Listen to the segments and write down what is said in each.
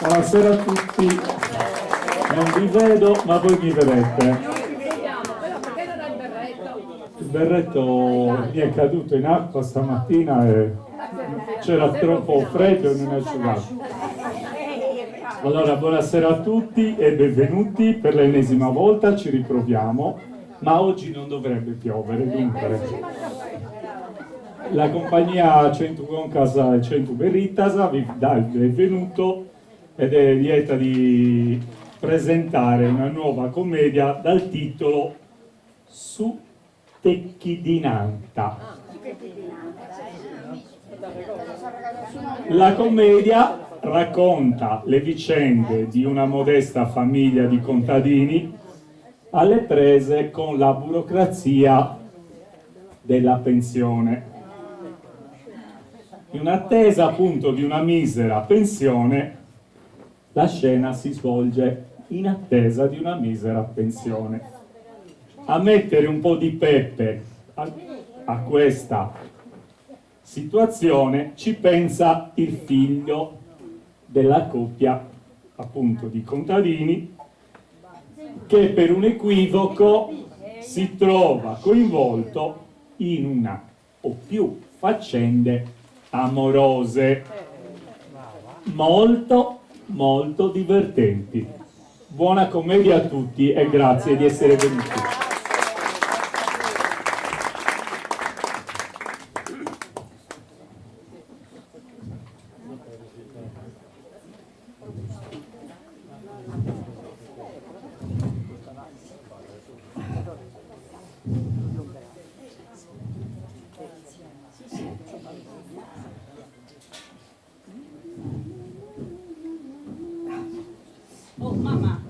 Buonasera a tutti, non vi vedo ma voi mi vedete. Il berretto mi è caduto in acqua stamattina e c'era troppo freddo e non è asciugato. Allora, buonasera a tutti e benvenuti per l'ennesima volta, ci riproviamo, ma oggi non dovrebbe piovere, dunque la compagnia Centu Concasa e Centu Berritasa vi dà il benvenuto ed è lieta di presentare una nuova commedia dal titolo Su Tecchidinanta. La commedia racconta le vicende di una modesta famiglia di contadini alle prese con la burocrazia della pensione. In attesa appunto di una misera pensione, la scena si svolge in attesa di una misera pensione. A mettere un po' di pepe a questa situazione ci pensa il figlio della coppia appunto di contadini che per un equivoco si trova coinvolto in una o più faccende amorose molto divertenti. Buona commedia a tutti e grazie di essere venuti. Oh mamma,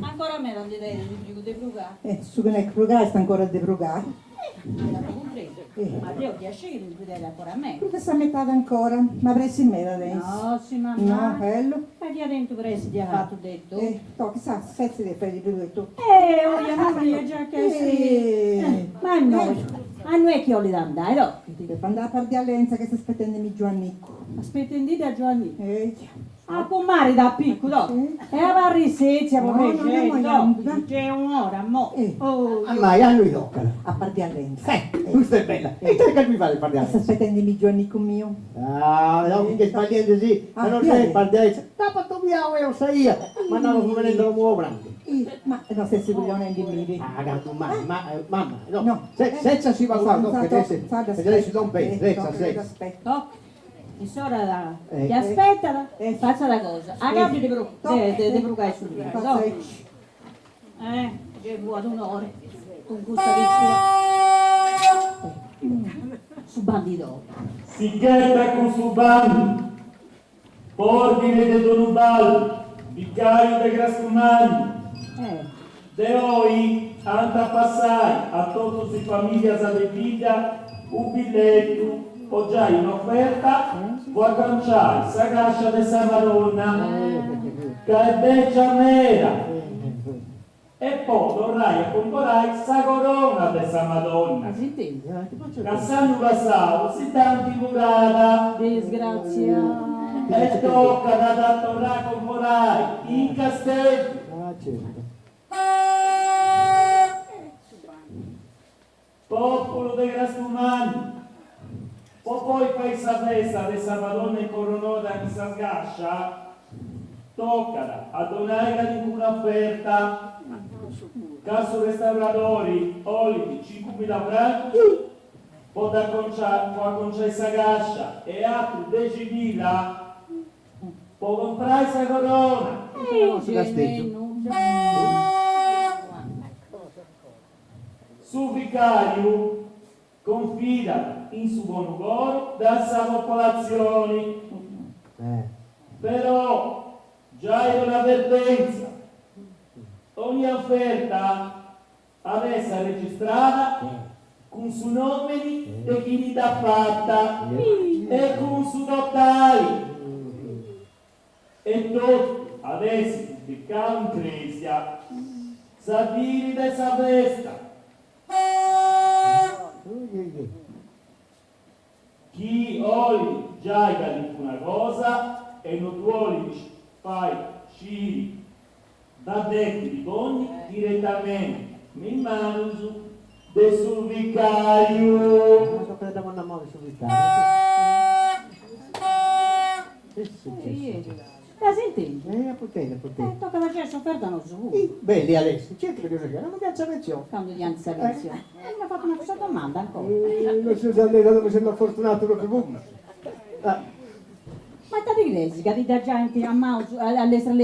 ancora a me non ti dai il di frugare? Su che ne è frugare sta ancora a defrugare. L'avevo compreso. Ma io piace che ti dai ancora a me. Perché sta a metà ancora? Ma presi in me da adesso? No, sì mamma. No, bello. Ma chi ha dentro presi ti ha fatto detto? To, chissà, spezzi di fare di più che tu. Ora non mi già che sì. Ma a noi è che ho li da andare, no? Per andare a parlare di Lenza che sta aspettando mio Giannicco. Aspettandi da Giovanni. Ah, con Mari da piccolo, e a Varri Sezia, No, come no, c'è un'ora, mo. Ma a lui tocca. a parlare di Lenza. Questa è bella. E te che mi fai Sta parlare? aspettando mio Giannicco mio. Ah, no, che sbagliate sì. Ma non c'è parlare. Da fatto via, lo sai io. Ma non venendo la muovere. Ma non sei sicuro non di miri. Ah, gatto, mamma, no. No. Senza si va qua, no, perché adesso non pensi, senza. Toc, mi sora Eh. ti aspetta, faccia la cosa. A capo di brucare sul viso, no? Che vuoto un'ora, con gusto che su bandito. Si ghetta con Subani, ordine de Donubal, vicario de Grastumani, de hoy anta passare a tutti i famiglie a de figlia un biglietto o già in offerta vuoi canciare sa cascia de sa Madonna che è bella nera e poi dovrai a comprare sa corona de sa Madonna Si intende? Cassano passato si tanti curata Disgraziato. e tocca da tornare a comprare in castello. Ah, certo. Popolo dei Grastumani, poi fai sa festa di sa Madonna incoronata di sa sgascia, tocca a donare di un'offerta, caso restauratori, olivi, 5.000 franchi, poi da conciare sa gascia e altri 10.000, può comprare sa corona. Su vicario confida in su buon lavoro da sa popolazione, però già è un'avvertenza, ogni offerta adesso registrata con su nome di chi mi dà fatta e con su totali e tutti adesso di in Cresia sapere di sa festa. Chi oli già di una cosa e non vuole fai sciri da detti di bonni direttamente in mano del vicario. Non so che devo andare a muovere sul vicario. Che è successo? La sentendo? Potete. Tocca facere sofferta non su. Belli adesso, certo che cosa c'è, non mi piace menzione. Quando gli anzi servizio. Mi ha fatto una cosa domanda ancora. Non so se all'era mi sembra fortunato proprio voi. Ma state cresi che dite gente a mouse all'estero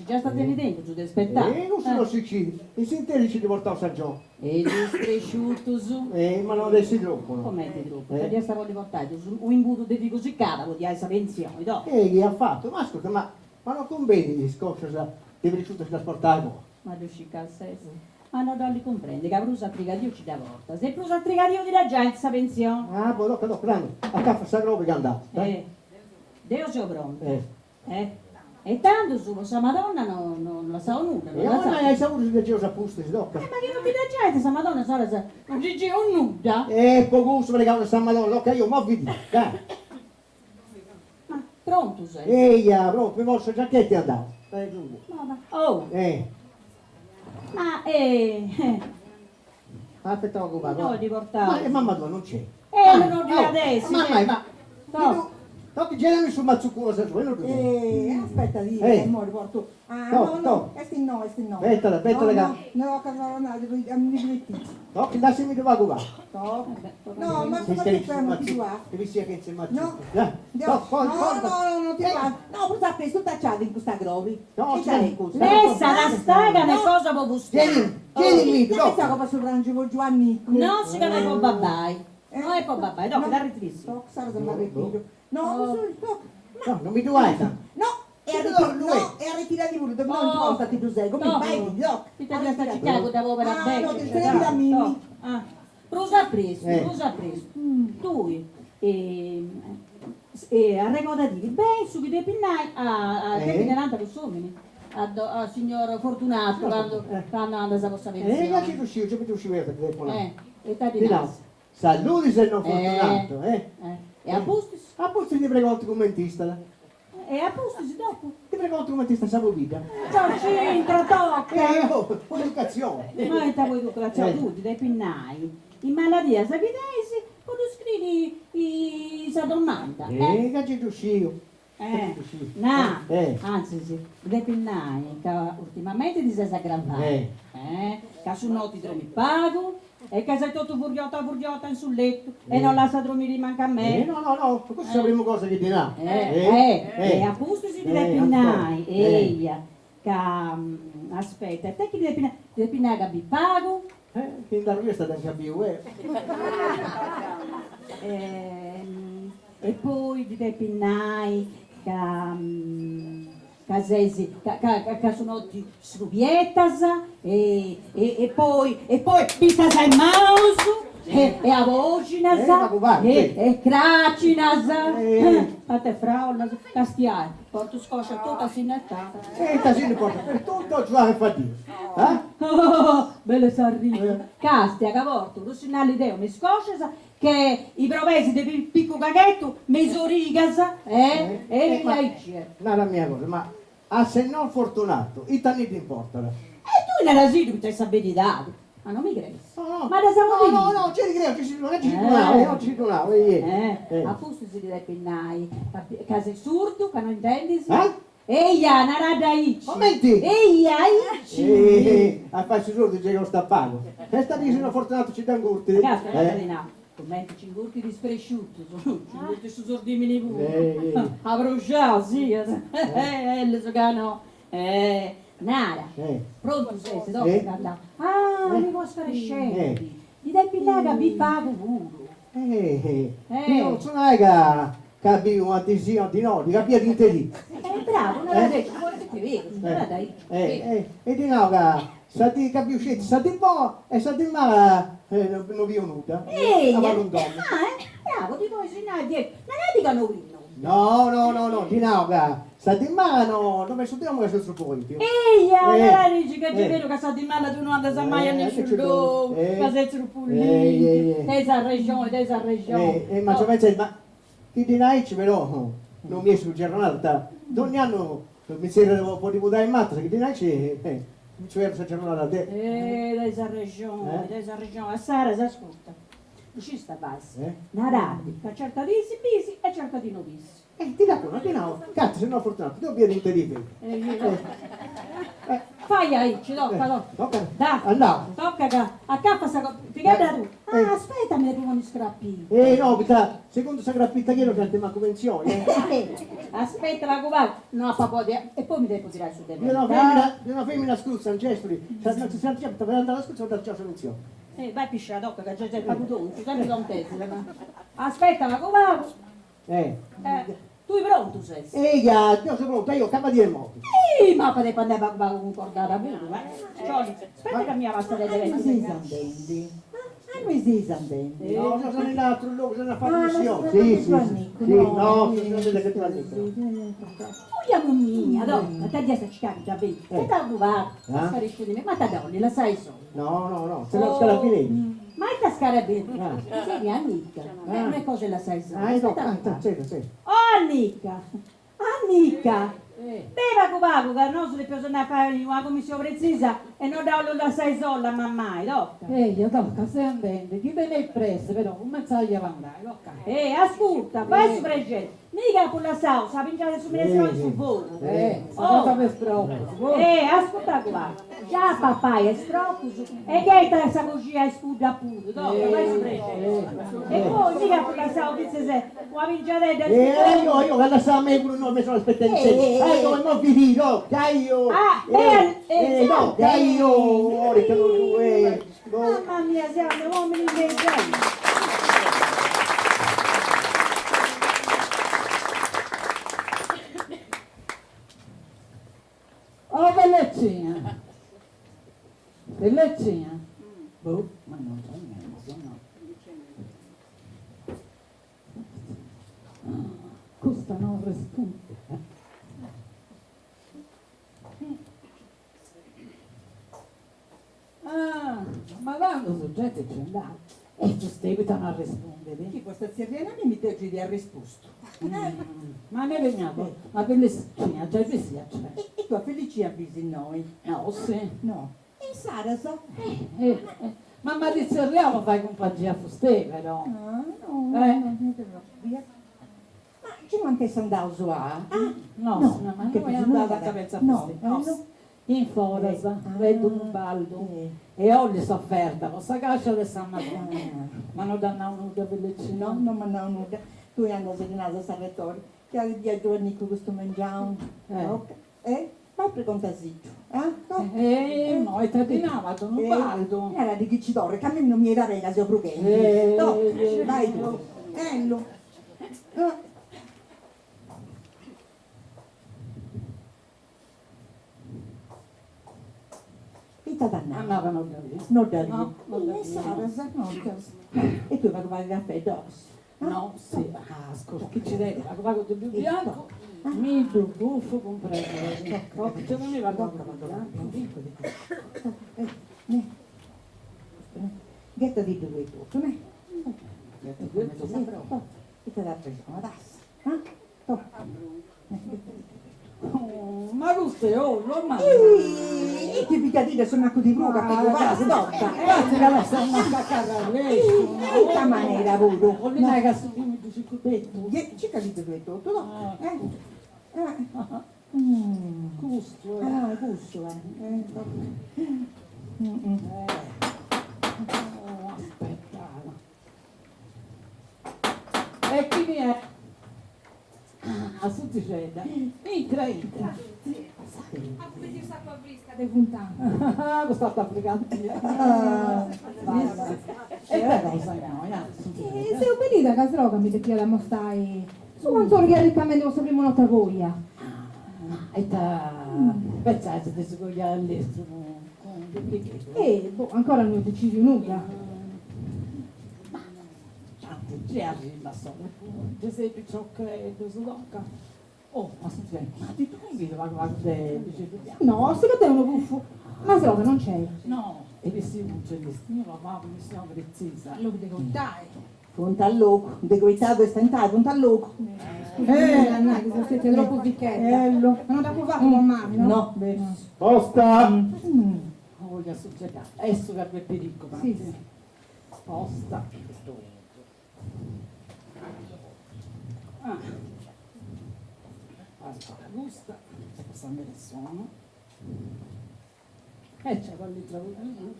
già state vedendo giù del spettacolo. Non sono sicili, i sintetici di portare San Gio. E il cresciuto su. Ma non adesso troppo. Come di troppo? Perché stavo riportato su un imbuto di così cara, vuol dire essa pensione, do. Che ha fatto? Ma ascolta, ma non conviene il discorso di cresciuto sulla sportare? Ma riuscì al sesso. Ma non li comprende che Brusa Trigadio ci dà volta. Se Brusa Trigadio di la gente sa pensione. Ah, poi dopo, grande, a caffè sa roba che è andato. Dio sia pronto. E tanto su, questa Madonna non la sa nulla, non E la ora sa. hai saputo se Gesù apposta, si tocca. Ma che non mi dà gente, questa Madonna sa, non dice un nuda. Poco gusto per le cavole San Madonna, tocca io, mo' vedi, dai. Ma pronto sei? Eia, pronto, mi posso giacchetti è andato. Dai giù. Oh, ma Aspetta, no, guarda. di portare. Ma mamma tua non c'è. Non di adesso. Ma tocchi girami sul mazzucculo se vuoi, non Aspetta lì, amore, porto. Ah, no, esti no. Aspetta, No, no, mi tocchi, lasciami dove va qua. No, ma Sei come ti fermo qui qua? Devi sia che c'è il mazzucco. No, No, ti va. No, cosa ha preso tacciato in questa grovi? No, Che c'è questo? Lei sarà staga, ne cosa può gustare? Tieni, Che ne so come sul rangivo Giovannico? Non si chiama con babbai. Non è con babbai, dopo da ritrissimo. No, sarà da marito. No, non mi duai. no, è a ritirare pure, dove non ti stati tu sei, come fai di no? Ti devi stare a Chicago da povera Ah, no, ti beccia. stai da Mimmi. Cosa ha preso? Cosa ha preso? Tu a recordati, beh, su che dei pinnai a te delante con sommi. A signor Fortunato quando anda a vostra Che pensione. ci riuscivo, ci riuscivo per telefonare. E sta di Di no. naso. Saluti se non fortunato, E a Bustis? A posto ti prego il commentista. E a Bustis dopo? Ti prego il commentista sa vita. Ciao c'entra, tocca! Educazione. Ma te vuoi tu la ciao tutti, dai pinnai. In malattia sapitesi, quando scrivi sa domanda. Che ci riuscivo. No, anzi sì, dei pinnai che ultimamente ti sei aggravato. Che su noti mi pago. E che sei tutto furgiota in sul letto e non lascia dormire manca a me. No, questa è la prima cosa che dirà. E a posto si deve pinnai, eia, che aspetta, te chi deve pinnare che vi pago? Che da lui è stata anche a più, E poi ti deve pinnai che sono srubietas e poi pistas ai mouse e a vocinas e cracinas a te fraunas castiai porto scoscia tutta sinettata Tasino porta per tutto giocare fatica. belle sarrine castia che porto russinali deo mi scoscia che i provesi di picco caghetto misurigas e Non la mia cosa, ma a se non fortunato, i tanni ti importano. tu nell'asilo mi stai sabeditato ma non mi credi ma da siamo No, ci ricredo, ci ritornavo, a posto si deve pinnai case surdo che non intendi eia una rada ici Momenti! eia ici A farci sordo che non sta pago. E sta dicendo fortunato ci danno urti. commenti cingurti di spresciutto cingurti su sordimini pure a bruciare sì le sogano Nara pronto sei se dopo andare mi vuoi fare scemi gli dai pillaga vi pago pure Non sono che abbiamo un'adesione di no, di capire di te. bravo non l'ha detto vuole che ti vedo dai E di no che sa di capisci, sa di buono e sa di male non vi venuta. bravo di voi se no dietro non è dica no No, di no che sa di male non mi studiamo che sono poi. eia allora dici che è vero che sta di male tu non andai mai a nessuno che sei puliti tesa regione Ma ma chi di noi ci però non mi è sul giornata ogni anno Mi siedo un po' in matto, che ti dici, mi ci vedo se c'è una da te. Dai sa ragione, a Sara si ascolta. Ci sta basta. La radi, che certa di bisi e certa di non bisi. Ti dà una, di no, cazzo, se no fortunato, tu vieni in te di Fai ahí, ci tocca, Tocca? Dai, Andiamo. tocca che accappa sta piegata tu. Aspetta, mi prima di scrappi. No, perché secondo sta grappitta che non c'è manco pensione. Aspetta la cubata, no papà, e poi mi devo tirare su di me. Di una femmina scruzza, un gestoli, se si accetta per andare alla scruzza, non c'è pensione. Vai piscia la tocca che già c'è il papudone, ci sempre da un pezzo. Aspetta la cubata. Tu sei pronto sei? Io sono pronta, io acaba di dire moto. Ma potete andare a concordare pure, aspetta che mi avanza le deve Noi si andando. No, sono in altro luogo, sono a fare Ah, missione. ma Sì, sono sì, tuoi sì, amici, no, no, sono delle che tu amiche. Vogliamo mia, no? Te adesso ci capita bene. E da dove sparisce di me? Ma te donni, la sai solo. No, se non scarabinelli. Ma è cascare bene. Sei mia amica. Non è cosa la sai solo. Sì. Oh, Annica! Annica! Beva cubaco, che non sono più andare a fare una commissione precisa e non da la sai sola, mamma, tocca. Ehi, tocca, stai andando, chi te ne pressa, però, come sai che andare, tocca. Ascolta, fai su pregente. Mica con la salsa, pinciate su minestrone su volo. Cosa per stroppo? Ascolta qua. Già papà è stroppo e che è questa cucina è scuda pure, tocca, fai su pregente. E poi mica con la salsa, se una pinciatella Io che la sa a me pure non mi sono aspettato come non vi dico, dai io. No, dai io, ora che non mamma mia, siamo uomini leggeri. Oh, bellezzina! Bellezzina! Boh, ma non so niente, no. Questa non risponde. Ma quando soggetti c'è andato? E tu stevitano a rispondere. Chi questa sirena mi dice di ha risposto. Ma ne veniamo, ma bellezzina, già vi si accende. E tua felicia avvisi noi. No, sì. No. E Sara sa? Ma ti serriamo fai compagnia a Fusteve, no? Non te lo via. Ma ci manca se andavo su a? No, No, ma anche noi perché andava noi a capezza a no, Fusteve. no. In Forasa, vedo un baldo. E ho le sofferta, questa caccia le stanno ma non danno un nudo bellezzino. No, non mi hanno nuda. Tu hanno segnato a Salvatore. Che ha di giorni con questo mangiamo. Ma per contasiccio. No, e te dinava, un baldo. Era di chi ci torre, che a me non mi era rega, se ho problemi. Vai tu. Ello. Vita dannata. Andavano da lì. Non da lì. No, non da lì. Sara, sa, no, e tu vai a fare il caffè dosso. No, sì, scusa, chi ci vede? La pago del più bianco, mi buffo compreso. C'è non mi va tocca, ma Ghetta di due tutto, ne? Ghetta. E te l'ha preso una tassa. Ma questo è lo ma. E che picadine sono acqua di bruca, che va, si tocca. Grazie che la stanno a cacare In che maniera avuto? Vuol dire che assumimi tu si cubetto. Ci capite due tutto, no? Gusto, Gusto, aspetta. E chi viene? A sudicenda. Entra. A così sta qua fresca dei puntani. Questa sta applicando. E beh, lo sai, no, Se ho venito a Casroga mi devi la mostrai. Su quanto che riccamente lo sapremo un'altra voglia. E ta pensate di scogliere all'estero con il pichetto. Boh, ancora non ho deciso nulla. Tanto ci arriva solo. Ci sei più credo, si tocca. Oh, ma senti, ma ti tu non vedi la dice No, se che è uno buffo. Ma se non c'è. no, e vestito non c'è vestito, ma come siamo precisa. Lo devo contare. Punta al loco, decoitato e stentato, punta al loco. Anna, che sono stati troppo picchetti. Ma non da può fare come mamma, no? No, vero. Posta! Voglia succedere. Adesso per quel pericolo. Sì, sì. Posta. Ah. Allora, gusta. Questa me ne sono. E c'è quelli tra voi.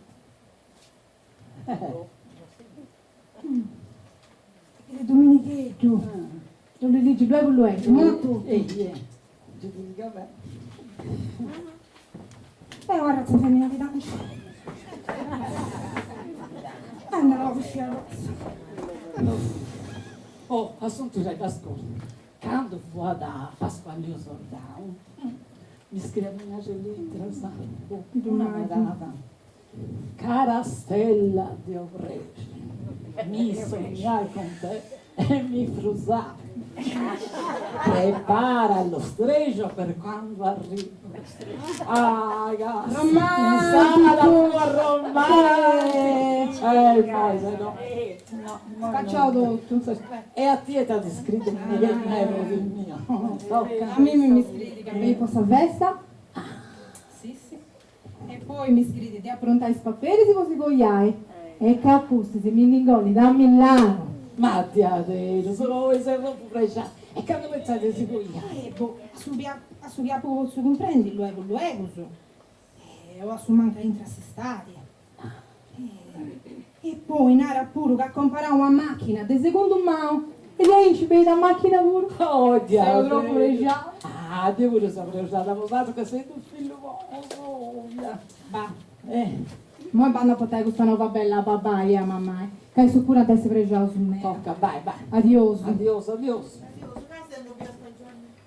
Domenichetto. Non le dici due con lui, molto. Giudica bene. Guarda, se femmina di danza. Andrò a uscire adesso. Oh, assunto c'è da scorso. Quando fu da Pasquale Osordao, mi scrive una lettera, sa, una marata. Cara Stella di Ovreci, mi sognai con te e mi frusai. Prepara lo stregio per quando arrivo. Ah, ragazzi, insana la tua romane. Poi se no. Facciamo tutto. E a te ti scrive che non è il mio. A me mi scrivi che mi posso a festa. Sì, sì. E poi mi scrivi di approntare i spapperi se posso cogliare. E capusti se mi ingoli da Milano. Ma ti adero, sono voi se non freccia. E quando pensate si voglia? A su capo su comprendi, luego, su. O a su manca intrassestati. E poi Nara pure che comprare una macchina di secondo mano. E lei ci vede la macchina pure. Oh, Sei diavolo. troppo pregiato. Ah, devo sapere usare l'avvocato che sei tu figlio buono. Va. Ma Mo vanno a portare questa nuova bella babaia, mamma. Che su pure adesso pregiato su me. tocca, vai, vai. Adios. Adios, adios.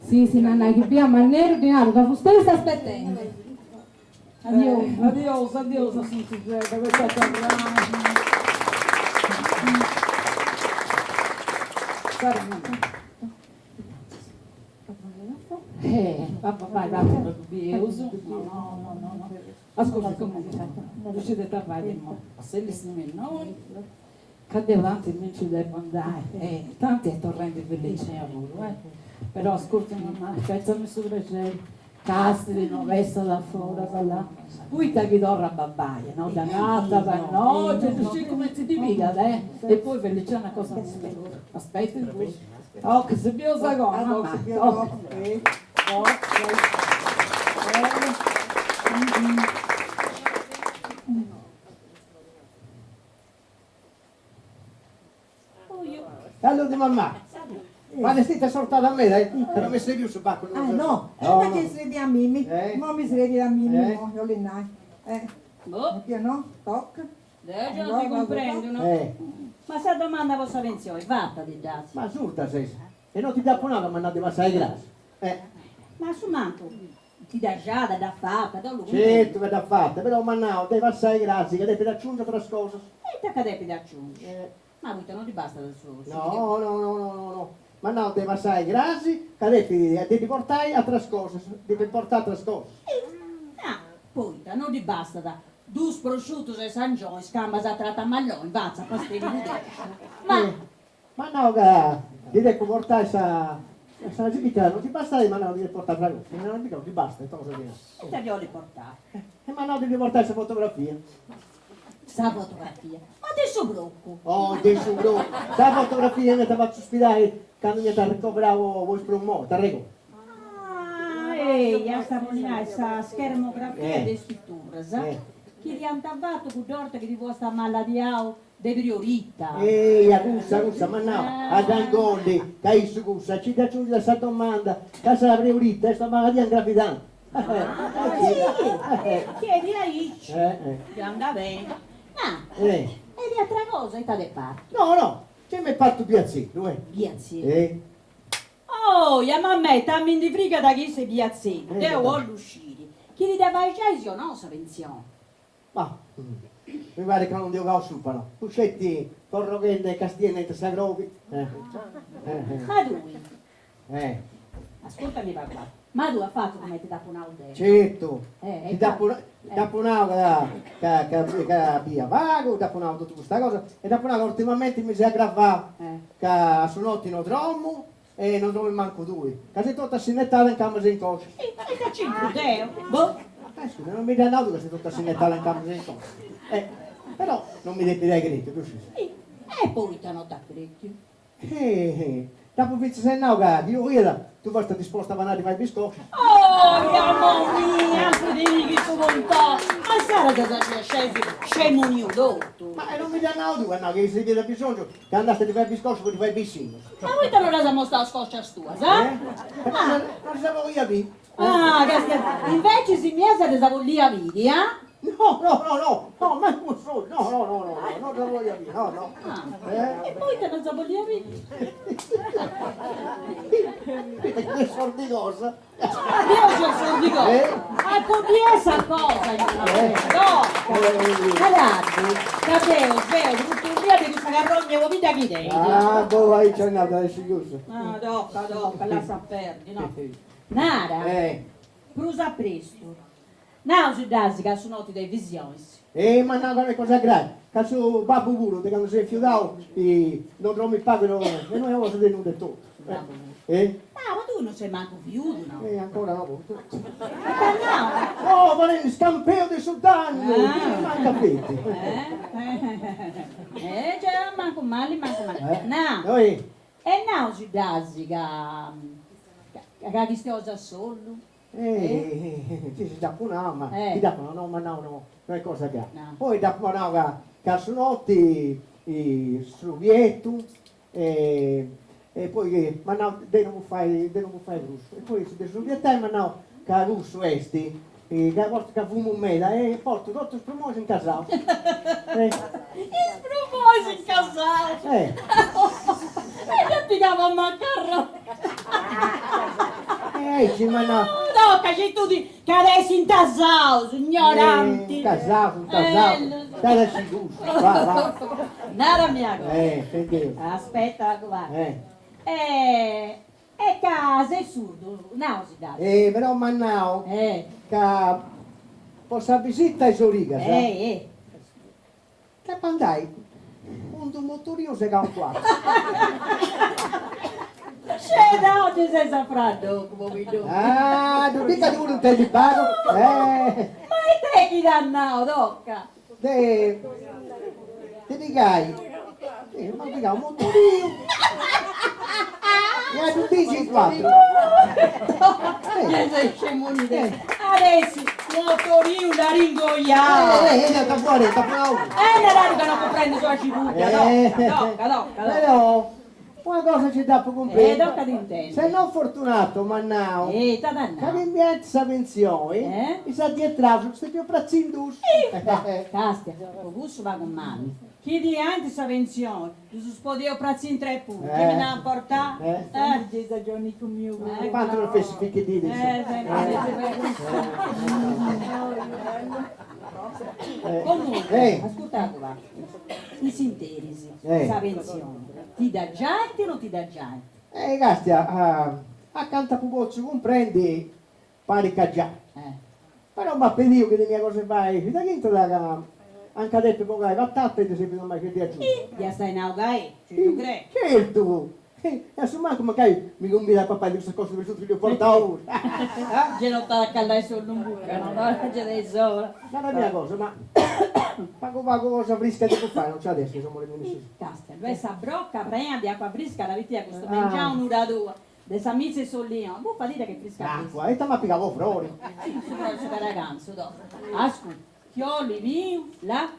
Sì, sì, nanna, che abbiamo al nero di nero, da fustone sta aspettando. Adios. Adios, adios, assunto Giuseppe, questa è la vai, uso. No. Ascolta, comunque, non riuscite a fare se li noi, cadeva tanti non ci devo andare, tanti è torrente felice a voi, però ascolta mamma, aspettami su piacere, castri, non vesta da fuori, da là, poi ti chiedorra babbaia, no, da nata, da no, c'è tu come ti diviga, e poi felice è una cosa migliore, aspetti voi, oh, che se io sa come, mamma, Allora mamma, ma ne state sortata a me, dai? Che non mi sei più su bacco. Ah no, No, perché si vede a Mimmi? Ma mi si vede a Mimmi, no, io le nai. Boh, Perché no? Toc. adesso non ti comprendono. Ma se domanda vostra pensione, fatta di dazi. Ma surta sei. E non ti dà una ma non ti va assai grasso. Ma su manco, ti dà già da fatta, da lui. Certo che t'ha fatta, però mannao, devi assai grazie, che devi aggiungere altre cose. E te che devi da aggiungere. Ma a non ti basta del solo. No. Ma no, devi assai grazie, che devi portare altre cose, devi portare altre cose. Ah, poi non ti basta da due prosciutto e San Gio, scamba a tratta a mallone, vazza, pastigli di Ma no, che devi portare sa gibita, non ti basta ma no, devi portare altre cose, non ti basta, cosa viene. E te li ho riportati. Ma no, devi portare questa fotografia. Sta fotografia. Ma adesso blocco. Oh, adesso bro, sta fotografia mi ti faccio spiegare quando mi ti ricoveravo voi per un mo', ti prego. Ah, ehi, sta molinare, sta schermografia di scrittura, sa? Chi gli hanno tavato con dorte che di vostra maladiao de priorita. Acusa, ma no, a Dangondi, che hai su cussa, ci aggiungi questa domanda, che sarà priorita, sta maladia in gravidanza. Chiedi a Itch. Che anda bene. E di altra cosa, e te parte. No, c'è mi fatto piazzino, Piazzino. Oh, ya mamma, tammi di friga da chi sei piazzino. Devo all'uscire. Chi ti deve fare io, no, sa pensione. Ma, mi pare che non devo causupano. Puscetti, corroghende, castiene, sagrovi. Ma lui, ascoltami papà. Ma tu hai fatto come ti dà un auto? Certo, ti dà un auto che via vago, ti dà un auto tutta questa cosa, e dopo una ultimamente mi si è aggravato che su notte non trovo, E non dove manco due. Che sei tutta sinettata in camera in cosa. Ma che da 5 Deo? Boh. Scusa, non mi dai nato che sei tutta sinettata in camera in cosa. Però non mi devi dare greto, tu sì. E poi ti hanno dato crecchio. Dopo vince sei nato, io vedo, tu vai disposta a vanare fare i biscotti. Oh, mia mia, anche di che tu volontà. Ma sarà che sei scesi, scemo nudo. Ma non mi dai nato, no, che si vede bisogno che andaste di fare i biscotti per fare i vicini. Ma voi te non la mostrare la scoccia stua, sai? Non sapevo io lì. Ah, che invece si mi è stata lì a vidi, eh? No, ma non so, no, non lo voglio dire, no. E poi te non sapevo lì a vidi. Che sordi cosa? Io sono sordico. Ma con di essa cosa? No. Ragazzi, davvero, sveo, tutto via di questa carrogna vuoi da chi dei? Ah, boh, vai, c'è andato, adesso chiuso. Ah, dopo, la sa perdi, no? Nara, cruza presto. Non si dà che sono noti delle visioni. Ma no, guarda cosa grande. Cazzo babbo puro, che quando si è fiutato, non trovo il pagano, e noi abbiamo tenuto tutto. Ma tu non sei manco viudo, no? Ancora no. No. Oh, ma è il scampeo di sultano, non manca petti. Già, manco male. No. Noi, E non si dà che queste cose solo. sì, si dà una, ma ti dà una, no, non è cosa che ha. No. Poi da una che sono notti, struvietto, e poi, ma no, non fai russo. E poi si struvietto, ma no, che russo esti, che a volte che fumo un meda, e porto tutto spromoso in casa. Spromosi in casale. E io pigliavo a macarro. Ma no. No, che tu che adesso in tasao, ignoranti. Casato, dai da gusto, va. Nara mia cosa. Sentivo. Aspetta, guarda. E casa è surdo, no si dà. Però mannao, che possa visitare i suoi riga, sai? Che andai? Un motorino si ha un quarto. Scena, oggi sei saprando come mi do. Ah, non mica tu non te li pago? Ma e te chi danno, docca? Te digai? Ma mica un motorino. E a tutti i quattro. Sei scemo di te. Adesso, motorino da ringoiare. Da fuori. La che non può prendere sua cipuglia, docca. Però, una cosa ci dà per comprare. Docca di intendere. Se non fortunato, mannao. Che Tadanna. mi viene questa pensione, mi sa dietro, stai più prezzi in dus. Castia, o gusto va con mami. Chi di anche sa pensione, tu si spodio prezzi in 3 punti, che mi ne ha portato? Gesa Johnny come Quanto lo fai finché di Comunque, ascoltate qua, in sintesi, sa pensione, ti dà gente o non ti dà gente? Castia, accanto a Pupozzo comprendi pari già. Però ma per Dio che le mie cose fai, da chi da anche adesso poi vai, va tappa e ti sei mai che ti aggiungi. Ya stai in augai, ci tu credi? Certo! E insomma come che mi convida a papà di queste cose per tutti gli ho portato. C'è non sta a caldare solo un buca, non c'è dei sopra. Ma la mia cosa, ma pago cosa fresca di fare, non c'è adesso, siamo le mie. Casta, questa brocca prende acqua fresca, la vittia questo mangiare un'ora tua. De samize sollino, può dire che fresca acqua, e ma piccavo fuori. Questo ragazzo, dopo. Ascolta, chioli, mio, là,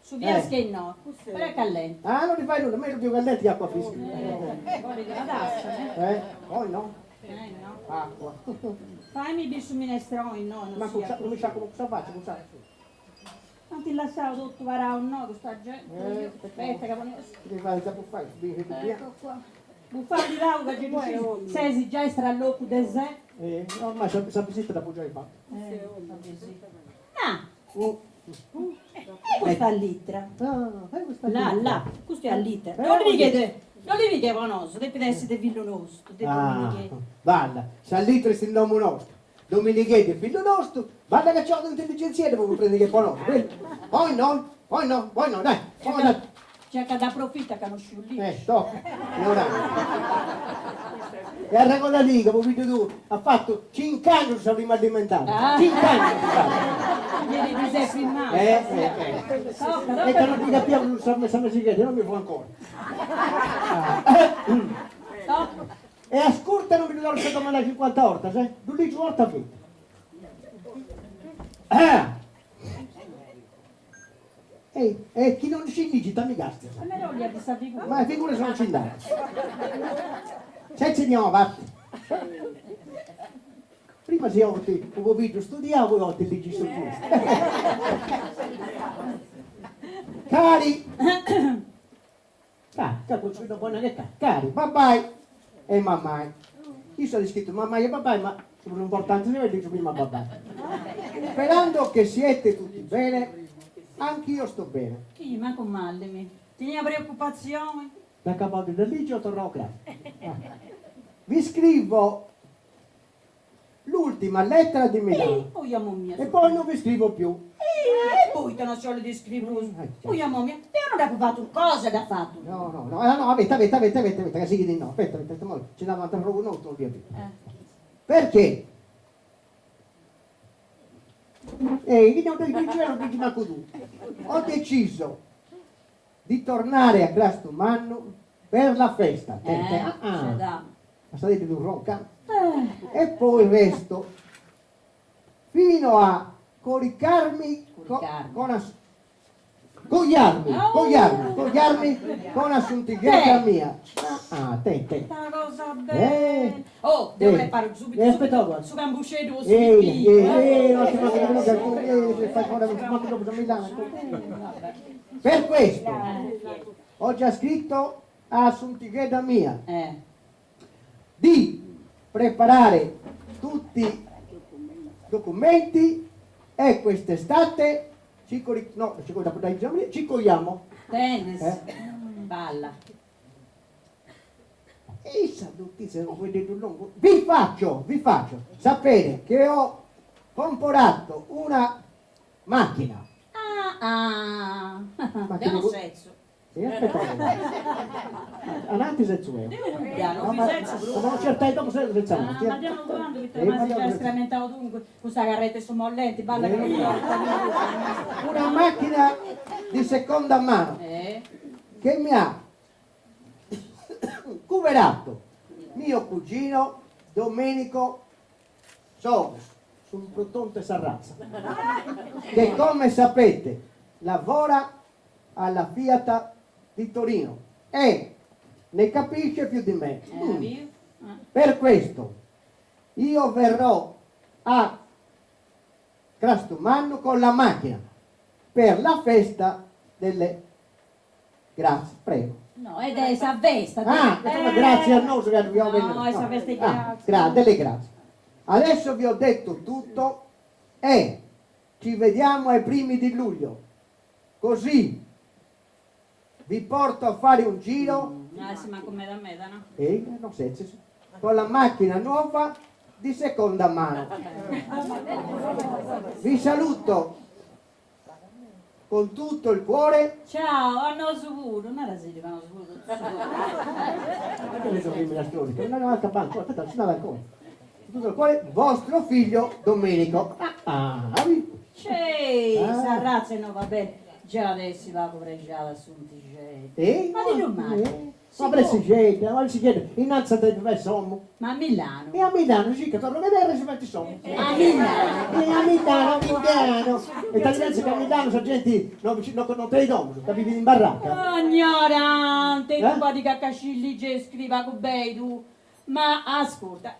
su via Schenno, per a callente. Ah, non ti fai nulla, meglio più callente di acqua fresca. Fuori dalla tassa, Poi no. no. Acqua. Fammi bisu minestroni, no, non Ma sia. non mi sa come cosa faccio, cosa? Non ti lasciavo tutto varare un no, questa gente. Aspetta che voglio... Devi fare già può fare, Ecco qua. Buffare di lauga che tu sei già stralloco del sé. ormai sapete da appoggiare il fatto. E questa all'itra? Là, questo è all'itra. Non li non li vede nostro, deve essere figlio nostro. Guarda, se all'itra è il nome nostro, Dominichete è figlio nostro, guarda che c'ho l'intelligenziere per prendere che conosco. Poi no, dai. Cerca da approfitta che non sciulli. Stop. Ora. E a regola lì, che video tu, ha fatto 5 anni che sono prima alimentare. 5 anni. Ieri ti sei filmato. E che non ti capiamo, non so messa musichetta, non mi fa ancora. E a scurta non mi ricordo se come la 50 orta, sai? 12 volte a vita. E chi non ci digita mi gasta. A me non gli ha visto figura. Ma le figure sono cindate. Se signor, va. Prima si oggi un video studiavo e oggi leggi sul giusto. Cari, che buona che cari, babbai e mammai. Io sono scritto mammai e babbai, ma sono importanti se dico prima babbai. Sperando che siete tutti bene, anch'io sto bene. Chi, ma comandami. Tieni preoccupazioni. Da capo di religio tornò grazie. Vi scrivo l'ultima lettera di Milano Poi amo mia. e poi non vi scrivo più. E poi te non solo di scrivere. Poi amo mia. Te non hai fatto cosa da fatto. No, avete, che si chiede no, aspetta, ci dava proprio un altro via. Perché? Non dici manco tu. Ho deciso di tornare a Grastumano per la festa. Sapete di un ronca? E poi resto fino a coricarmi cogliarmi con assuntighetta mia. Te. Una cosa bella. Oh, devo preparare subito. Aspetta, su Gambuscedo, su Pipino. Non si manca Milano. Per questo ho già scritto a assuntighetta mia di preparare tutti i documenti e quest'estate ci cogliamo. Tennis. Balla. E tutti se non vedete un lungo. Vi faccio sapere che ho comprato una macchina. Abbiamo senso. Aspetta. Avanti se tu è. Non certai dopo se Ma andiamo quando vi trovate già escrementato dunque, questa carretta su mollenti, balla che una macchina di seconda mano che mi ha cuverato mio cugino Domenico Soros sul Protonte Sarrazza, che come sapete lavora alla Fiat di Torino e ne capisce più di me. Per questo io verrò a Crastumano con la macchina per la festa delle grazie, prego. No, ed è esa vesta. Grazie a noi che abbiamo venuto. No, esa vesta grazie. Delle grazie. Adesso vi ho detto tutto e ci vediamo ai primi di luglio. Così vi porto a fare un giro. Sì, ma come da me, no? Non senso, con la macchina nuova di seconda mano. Vi saluto con tutto il cuore. Ciao, hanno subito, non era sì, hanno subito. Perché le sono prime la storia? Non era ancora, aspetta, ci dava ancora. Tutto il cuore, vostro figlio Domenico. Sarrazza no, va bene. Già adesso la covreggiata su un tigente. Ma di non ma adesso si chiede, innanzi a te dove siamo? Ma a Milano. E a Milano, sì, che torno a vedere se metti sono. A Milano. E a Milano. E ti pensi che a Milano sono gente, non te li dono, capivi in baracca. Ignorante, tu qua di caccascilli che scriva con bei tu. Ma ascolta,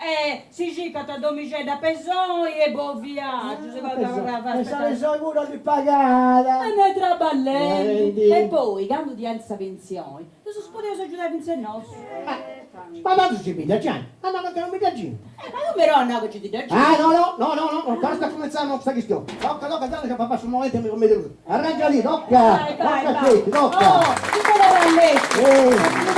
si cicata domicile da Pesoi e buon viaggio, se va a e se sono pure di pagata. E noi traballenti. E poi, quando ti alza pensione, tu si poteva aiutare in sé nostro. Ma tanto ci piglia Gianni, ma no, che non mi dà gente. Ma non mi ronno che ci ti dà gente. No, basta cominciare questa questione. Tocca, che papà sul momento mi come arrangia lì, tocca. Vai. Tocca. Oh, tu te la vai a letto.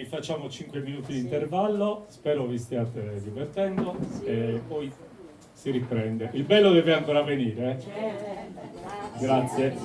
facciamo 5 minuti di intervallo, spero vi stiate divertendo e poi si riprende. Il bello deve ancora venire. Grazie.